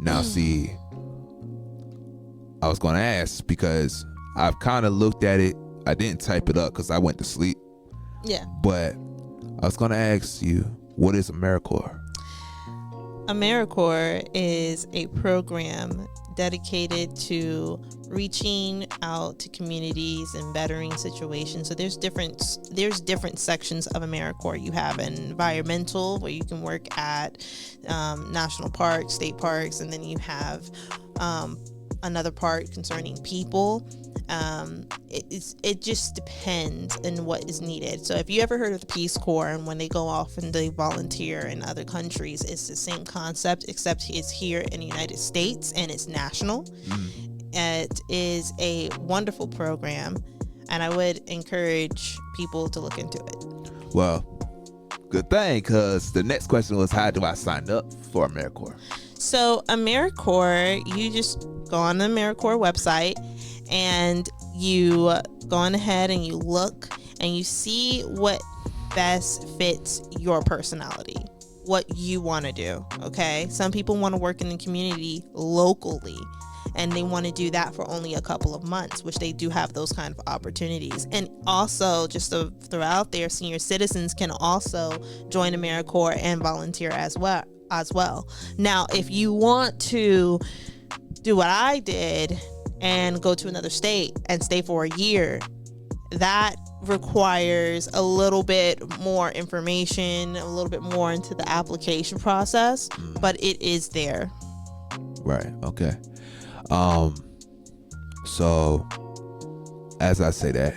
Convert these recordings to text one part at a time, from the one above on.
Now, see, I was going to ask because I've kind of looked at it. I didn't type it up because I went to sleep. Yeah. But I was going to ask you, what is Americorps? Americorps is a program dedicated to reaching out to communities and bettering situations. So there's different sections of Americorps. You have an environmental, where you can work at national parks, state parks, and then you have another part concerning people. It just depends on what is needed. So if you ever heard of the Peace Corps, and when they go off and they volunteer in other countries, it's the same concept, except it's here in the United States and it's national. It is a wonderful program, and I would encourage people to look into it. Well, good thing, because the next question was, how do I sign up for Americorps? So Americorps, you just go on the Americorps website and you go on ahead and you look and you see what best fits your personality, what you want to do. Okay, some people want to work in the community locally, and they want to do that for only a couple of months, which they do have those kind of opportunities. And also, just to throw out there, senior citizens can also join Americorps and volunteer as well. Now, if you want to do what I did and go to another state and stay for a year, that requires a little bit more information, a little bit more into the application process, but it is there. Right. Okay. So as I say that,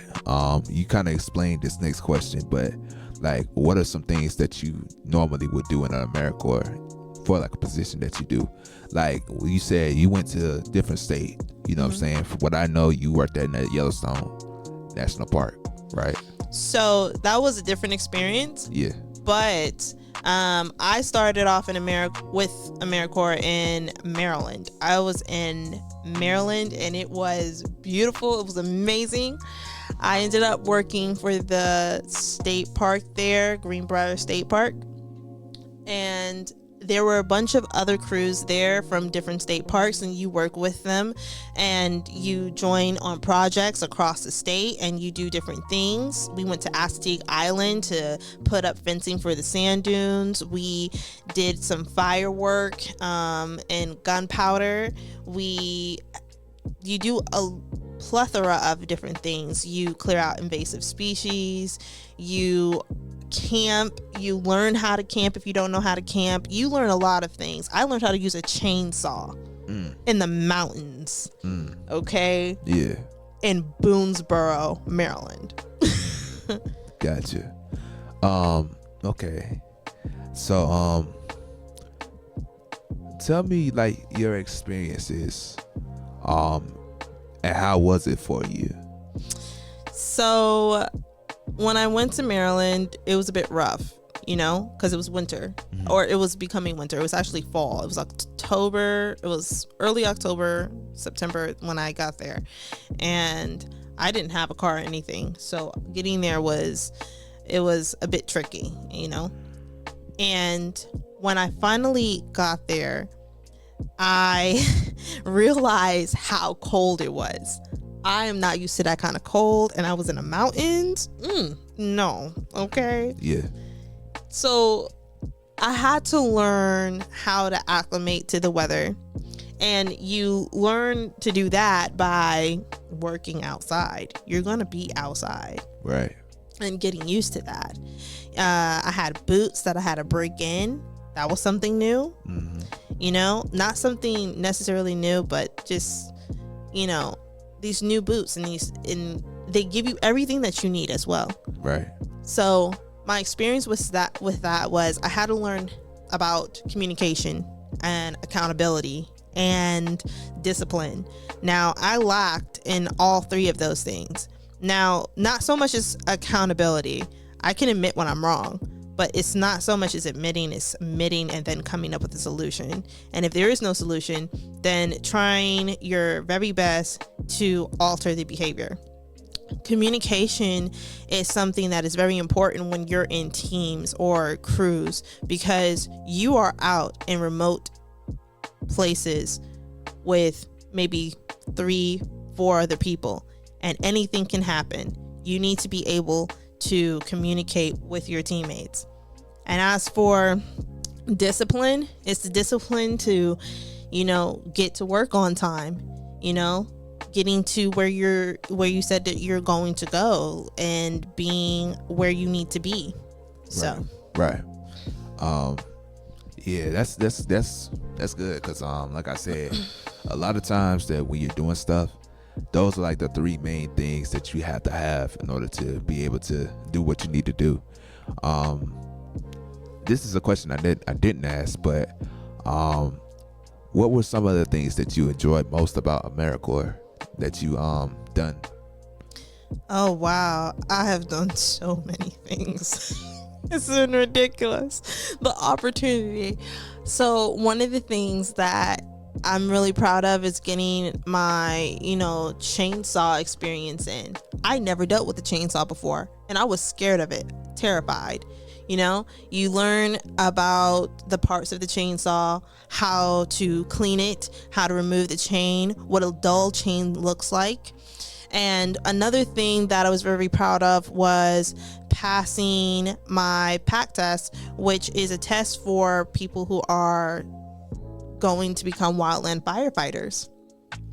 you kind of explained this next question, but like, what are some things that you normally would do in an Americorps for like a position that you do? Like you said, you went to a different state, you know what I'm saying? From what I know, you worked at Yellowstone National Park, right? So that was a different experience. Yeah. But I started off with Americorps in Maryland. I was in Maryland, and it was beautiful. It was amazing. I ended up working for the state park there, Greenbrier State Park. And there were a bunch of other crews there from different state parks, and you work with them and you join on projects across the state and you do different things. We went to Assateague Island to put up fencing for the sand dunes. We did some firework and gunpowder. You do a plethora of different things. You clear out invasive species. You camp. You learn how to camp if you don't know how to camp. You learn a lot of things. I learned how to use a chainsaw in the mountains. Okay? Yeah. In Boonesboro, Maryland. Gotcha. Okay. So tell me like your experiences and how was it for you? So when I went to Maryland, it was a bit rough, because it was winter, or it was becoming winter. It was actually fall. It was October. It was early October, September when I got there, and I didn't have a car or anything. So getting there was a bit tricky, And when I finally got there, I realized how cold it was. I am not used to that kind of cold, and I was in the mountains. No, okay? Yeah. So I had to learn how to acclimate to the weather, and you learn to do that by working outside. You're going to be outside. Right. And getting used to that. I had boots that I had to break in. That was something new. Not something necessarily new, but just, these new boots, and they give you everything that you need as well. Right. So my experience with that was I had to learn about communication and accountability and discipline. Now, I lacked in all three of those things. Now, not so much as accountability. I can admit when I'm wrong, but it's not so much as admitting, it's admitting and then coming up with a solution. And if there is no solution, then trying your very best to alter the behavior. Communication is something that is very important when you're in teams or crews, because you are out in remote places with maybe 3-4 other people, and anything can happen. You need to be able to communicate with your teammates. And as for discipline, it's the discipline to, get to work on time, getting to where you said that you're going to go, and being where you need to be. So right. Yeah, that's good, because like I said, a lot of times that when you're doing stuff, those are like the 3 main things that you have to have in order to be able to do what you need to do. This is a question I didn't ask, but what were some of the things that you enjoyed most about Americorps that you done? Oh wow, I have done so many things. It's been ridiculous, the opportunity. So one of the things that I'm really proud of is getting my, chainsaw experience in. I never dealt with a chainsaw before, and I was scared of it, terrified. You learn about the parts of the chainsaw, how to clean it, how to remove the chain, what a dull chain looks like. And another thing that I was very proud of was passing my PAC test, which is a test for people who are going to become wildland firefighters.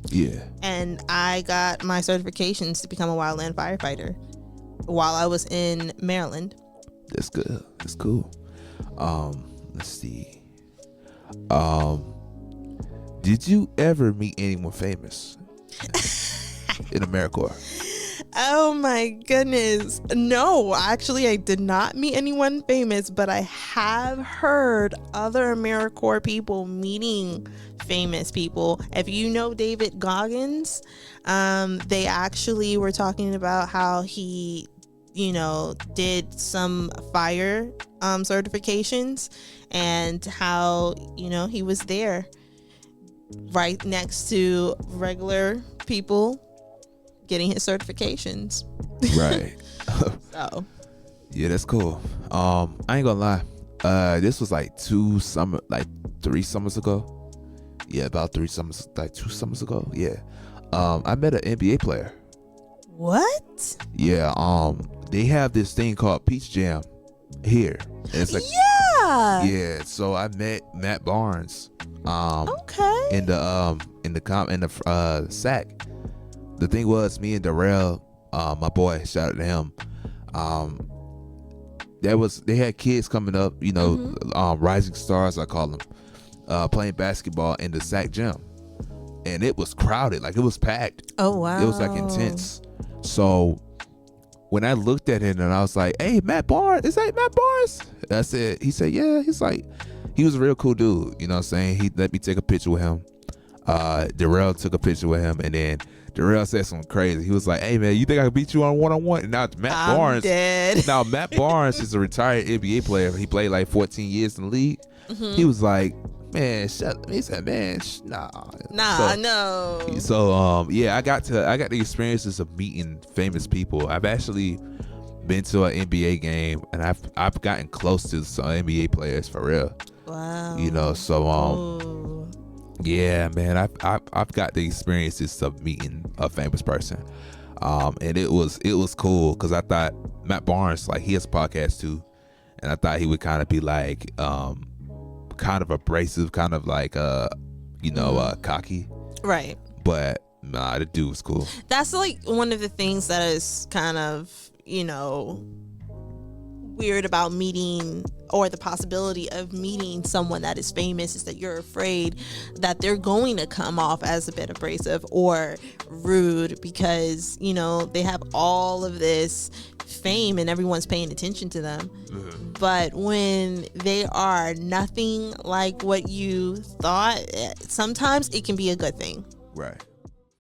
Yeah. And I got my certifications to become a wildland firefighter while I was in Maryland. That's good. That's cool. Let's see. Did you ever meet anyone famous in Americorps? Oh my goodness. No, actually I did not meet anyone famous, but I have heard other Americorps people meeting famous people. If you know David Goggins, they actually were talking about how he did some fire certifications, and how he was there right next to regular people getting his certifications. Right. So yeah, that's cool. I ain't gonna lie, this was like 3 summers ago. Yeah, about 3 summers, like 2 summers ago. Yeah. I met an NBA player. What? Yeah. They have this thing called Peach Jam here. It's like, yeah. So I met Matt Barnes. Okay. In the sack. The thing was, me and Darrell, my boy, shout out to him. They had kids coming up, rising stars, I call them, playing basketball in the sack gym, and it was crowded, like it was packed. Oh wow. It was like intense. So when I looked at him and I was like, "Hey, Matt Barnes, is that Matt Barnes?" I said, he said, "Yeah." He's like, he was a real cool dude. You know what I'm saying? He let me take a picture with him. Darrell took a picture with him, and then Darrell said something crazy. He was like, "Hey man, you think I can beat you on 1-on-1?" And now Matt Barnes. Dead. Now Matt Barnes is a retired NBA player. He played like 14 years in the league. Mm-hmm. He was like, "Man, shut." He said, "Man, no." So yeah, I got the experiences of meeting famous people. I've actually been to an NBA game, and I've gotten close to some NBA players for real. Wow. So yeah, man, I've got the experiences of meeting a famous person, and it was cool, because I thought Matt Barnes, like, he has a podcast too, and I thought he would kind of be like, kind of abrasive, kind of like cocky, right? But nah, the dude was cool. That's like one of the things that is kind of weird about meeting, or the possibility of meeting someone that is famous, is that you're afraid that they're going to come off as a bit abrasive or rude, because they have all of this fame and everyone's paying attention to them. Mm-hmm. But when they are nothing like what you thought, sometimes it can be a good thing. Right.